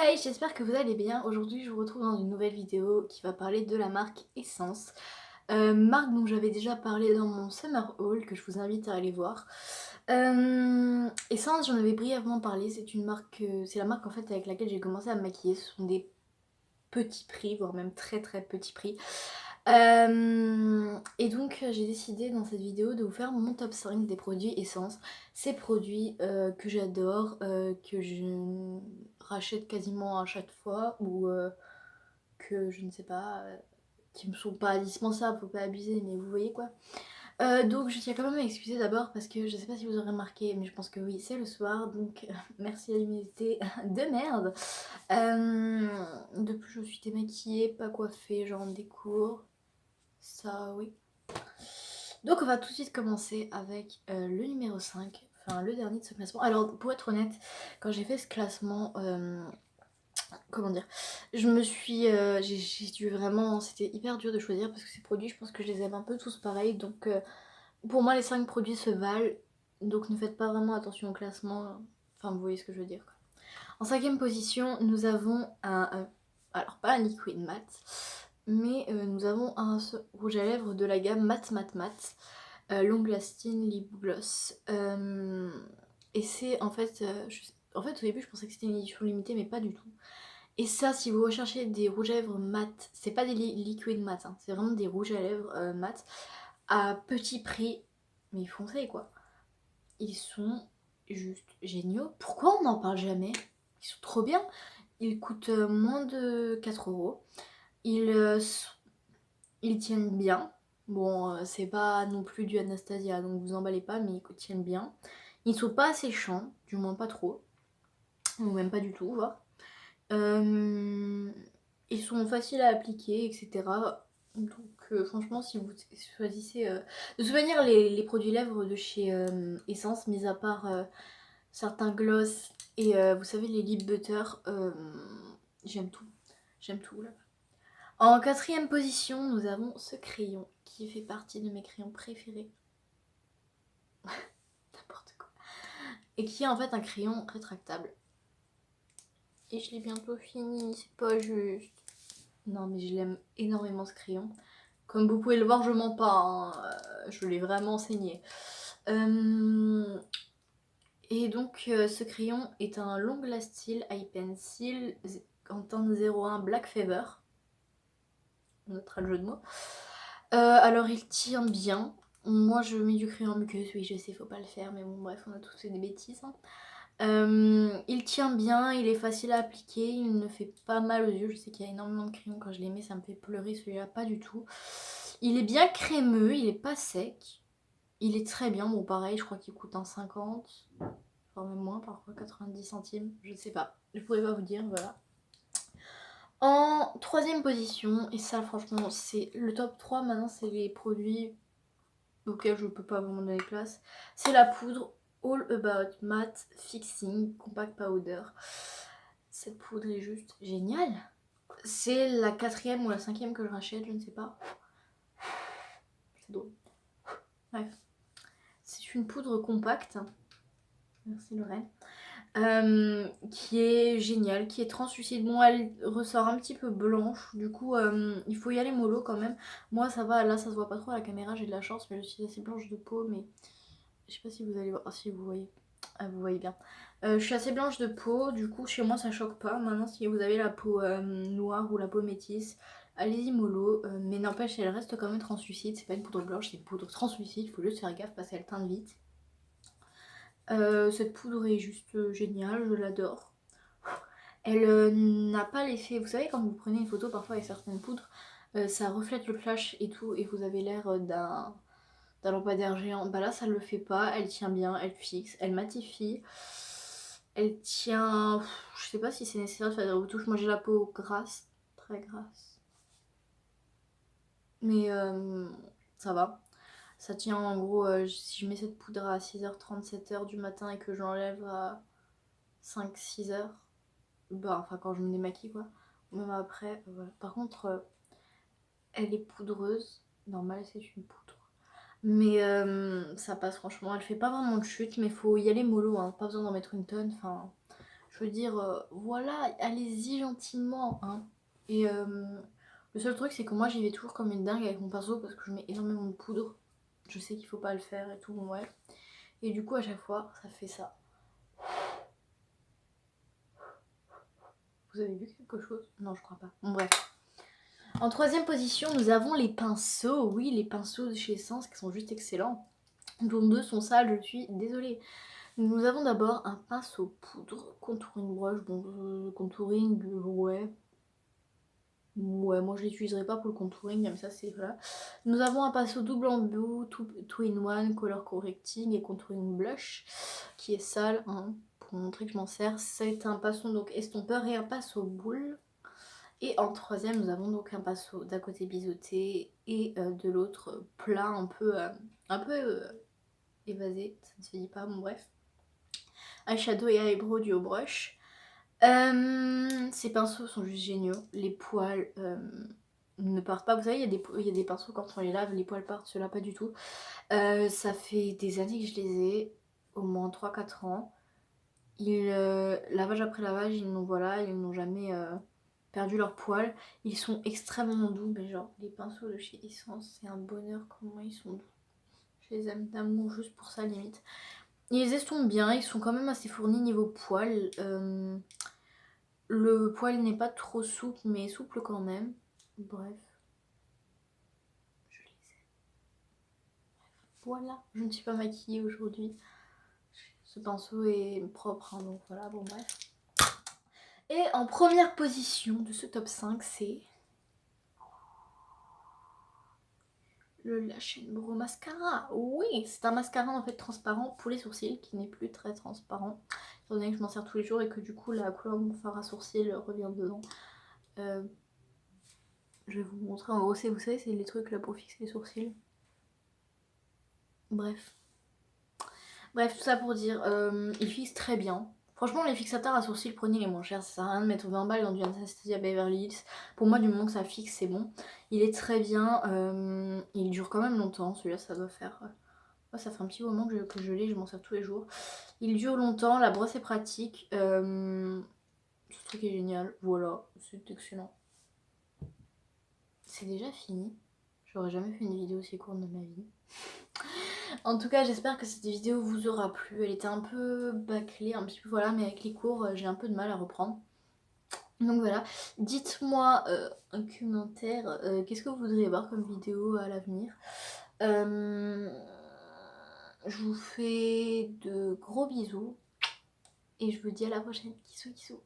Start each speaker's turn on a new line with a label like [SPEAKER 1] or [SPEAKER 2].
[SPEAKER 1] Hey, j'espère que vous allez bien. Aujourd'hui, je vous retrouve dans une nouvelle vidéo qui va parler de la marque Essence. Marque dont j'avais déjà parlé dans mon Summer Haul, que je vous invite à aller voir. Essence, j'en avais brièvement parlé. C'est une marque, c'est la marque en fait avec laquelle j'ai commencé à me maquiller. Ce sont des petits prix, voire même très très petits prix. Et donc j'ai décidé dans cette vidéo de vous faire mon top 5 des produits Essence. Ces produits que j'adore, que je rachète quasiment à chaque fois ou que je ne sais pas, qui me sont pas indispensables, faut pas abuser, mais vous voyez quoi. Donc je tiens quand même à m'excuser d'abord parce que je sais pas si vous aurez remarqué, mais je pense que oui, c'est le soir, donc merci à l'humidité de merde. De plus, je suis démaquillée, pas coiffée, je rentre des cours. Ça, oui. Donc, on va tout de suite commencer avec le numéro 5, enfin le dernier de ce classement. Alors, pour être honnête, quand j'ai fait ce classement, comment dire, je me suis. J'ai dû vraiment. C'était hyper dur de choisir parce que ces produits, je pense que je les aime un peu tous pareil. Donc, pour moi, les 5 produits se valent. Donc, ne faites pas vraiment attention au classement. Enfin, vous voyez ce que je veux dire, quoi. En cinquième position, nous avons alors pas un liquid matte, mais nous avons un rouge à lèvres de la gamme Matte Matte Matte, Long Lasting Lip Gloss. Et c'est en fait, en fait au début je pensais que c'était une édition limitée, mais pas du tout. Et ça, si vous recherchez des rouges à lèvres mat, c'est pas des liquid mat, hein, c'est vraiment des rouges à lèvres mat à petit prix, mais foncez quoi. Ils sont juste géniaux. Pourquoi on n'en parle jamais? Ils sont trop bien. Ils coûtent moins de 4 euros. Ils tiennent bien. Bon, c'est pas non plus du Anastasia, donc vous emballez pas, mais ils tiennent bien. Ils sont pas séchants, du moins pas trop, ou même pas du tout, voire. Euh, Ils sont faciles à appliquer, etc. Donc franchement, si vous choisissez... De toute manière, les produits lèvres de chez Essence, mis à part certains gloss et vous savez les lip butter, j'aime tout. J'aime tout là. En quatrième position, nous avons ce crayon qui fait partie de mes crayons préférés. N'importe quoi. Et qui est en fait un crayon rétractable. Et je l'ai bientôt fini, c'est pas juste. Non mais je l'aime énormément ce crayon. Comme vous pouvez le voir, je mens pas, hein. Je l'ai vraiment saigné. Et donc ce crayon est un Long Lasting Eye Pencil en teinte 01 Black Fever. On notera le jeu de mots. Alors il tient bien. Moi je mets du crayon muqueuse, oui je sais faut pas le faire, mais bon bref on a tous fait des bêtises, hein. Il tient bien, il est facile à appliquer, il ne fait pas mal aux yeux. Je sais qu'il y a énormément de crayons, quand je les mets ça me fait pleurer, celui-là pas du tout. Il est bien crémeux, il est pas sec. Il est très bien, bon pareil je crois qu'il coûte un 50, enfin même moins parfois 90 centimes, je sais pas. Je pourrais pas vous dire, voilà. En troisième position, et ça franchement c'est le top 3 maintenant, c'est les produits auxquels je peux pas vraiment donner place. C'est la poudre All About Matte Fixing Compact Powder. Cette poudre est juste géniale. C'est la quatrième ou la cinquième que je rachète, je ne sais pas. C'est drôle. Bref. C'est une poudre compacte. Merci Lorraine. Qui est géniale, qui est translucide. Bon, elle ressort un petit peu blanche, du coup, il faut y aller mollo quand même. Moi, ça va, là, ça se voit pas trop à la caméra, j'ai de la chance, mais je suis assez blanche de peau, mais je sais pas si vous allez voir, si vous voyez. Ah, vous voyez bien. Je suis assez blanche de peau, du coup, chez moi, ça choque pas. Maintenant, si vous avez la peau noire ou la peau métisse, allez-y mollo, mais n'empêche, elle reste quand même translucide. C'est pas une poudre blanche, c'est une poudre translucide, faut juste faire gaffe parce qu'elle teinte vite. Cette poudre est juste géniale, je l'adore. Elle n'a pas l'effet, vous savez quand vous prenez une photo parfois avec certaines poudres, ça reflète le flash et tout et vous avez l'air d'un lampadaire géant. Bah là ça le fait pas, elle tient bien, elle fixe, elle matifie. Elle tient... Je sais pas si c'est nécessaire de faire des retouches, moi j'ai la peau grasse, très grasse. Mais ça va. Ça tient en gros, si je mets cette poudre à 6h30, 7h du matin et que je l'enlève à 5-6 heures, bah enfin quand je me démaquille quoi, même après, voilà. Par contre, elle est poudreuse, normal c'est une poudre. Mais ça passe franchement, elle fait pas vraiment de chute, mais faut y aller mollo, hein. Pas besoin d'en mettre une tonne, enfin, Je veux dire, voilà, allez-y gentiment, hein. Et le seul truc, c'est que moi, j'y vais toujours comme une dingue avec mon pinceau parce que je mets énormément de poudre. Je sais qu'il faut pas le faire et tout, bon, ouais. Et du coup, à chaque fois, ça fait ça. Vous avez vu quelque chose? Non, je crois pas. Bon, bref. En troisième position, nous avons les pinceaux. Oui, les pinceaux de chez Essence qui sont juste excellents. Dont deux sont sales, je suis désolée. Nous avons d'abord un pinceau poudre, contouring brush, bon, contouring, ouais. Ouais, moi je l'utiliserai pas pour le contouring, comme ça c'est voilà. Nous avons un pinceau double embout, two in one, color correcting et contouring blush, qui est sale, hein, pour montrer que je m'en sers. C'est un pinceau donc estompeur et un pinceau boule. Et en troisième, nous avons donc un pinceau d'un côté biseauté et de l'autre plat, un peu évasé, ça ne se dit pas, bon bref. Eyeshadow et eyebrow duo brush. Ces pinceaux sont juste géniaux. Les poils ne partent pas. Vous savez, il y a des pinceaux quand on les lave, les poils partent. Ceux-là, pas du tout. Ça fait des années que je les ai, au moins 3-4 ans. Lavage après lavage, ils n'ont jamais perdu leurs poils. Ils sont extrêmement doux, mais genre, les pinceaux de chez Essence, c'est un bonheur comment ils sont doux. Je les aime d'amour juste pour ça, limite. Ils estompent bien, ils sont quand même assez fournis niveau poils. Le poil n'est pas trop souple, mais souple quand même. Bref. Je les aime. Voilà, je ne suis pas maquillée aujourd'hui. Ce pinceau est propre, hein, donc voilà, bon bref. Et en première position de ce top 5, c'est le Lash Bro Mascara. Oui, c'est un mascara en fait transparent pour les sourcils qui n'est plus très transparent. Étant donné que je m'en sers tous les jours et que du coup la couleur de mon fard à sourcils revient dedans. Je vais vous montrer en gros, vous savez, c'est les trucs là pour fixer les sourcils. Bref. Bref, tout ça pour dire, il fixe très bien. Franchement, les fixateurs à sourcils, prenez les moins chers. Ça sert à rien de mettre 20 balles dans du Anastasia Beverly Hills. Pour moi, du moment que ça fixe, c'est bon. Il est très bien. Il dure quand même longtemps. Celui-là, ça doit faire... ça fait un petit moment que je l'ai, je m'en sers tous les jours. Il dure longtemps, la brosse est pratique. Ce truc est génial. Voilà, c'est excellent. C'est déjà fini. J'aurais jamais fait une vidéo aussi courte de ma vie. En tout cas, j'espère que cette vidéo vous aura plu. Elle était un peu bâclée, un petit peu voilà, mais avec les cours, j'ai un peu de mal à reprendre. Donc voilà, dites-moi un commentaire, qu'est-ce que vous voudriez voir comme vidéo à l'avenir. Je vous fais de gros bisous et je vous dis à la prochaine. Bisous, bisous.